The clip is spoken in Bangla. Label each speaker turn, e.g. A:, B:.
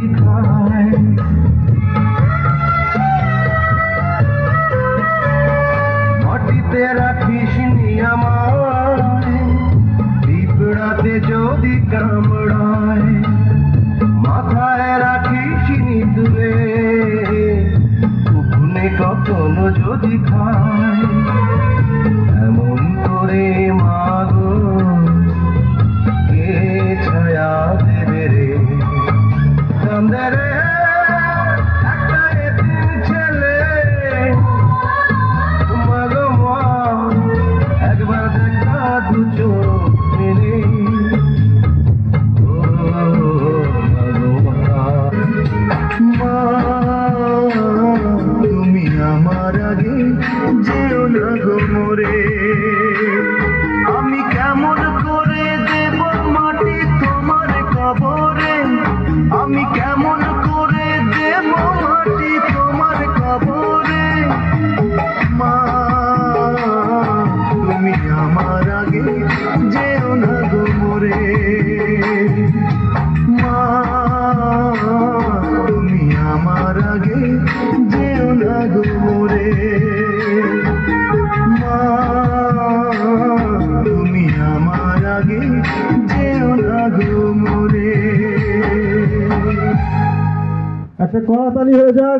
A: যদি খায়। মাটিতে রাখিস নি আমায়, পিঁপড়াতে যদি কামড়ায়। মাথায় রাখিস নি তুলে, উকুনে কখনো যদি খায়। এমন করে মাগো কে ছায়া দেবে রে, কান্দে রে একটা এতিম ছেলে। মাগো মা একবার দেখা দু চোখ মেলে। ও মাগো মা, তুমি আমার আগে যেও না গো মোরে। আমি কেমন করে দেব মাটি তোমার কবরে, আমি কেমন করে দেব মাটি তোমার কবরে। মা তুমি আমার আগে যেও না গো মোরে। মা তুমি আমার আগে যেও না গো মোরে। মা তুমি আমার আগে যেও না গো মোরে।
B: একটা করতালি হয়ে যাক।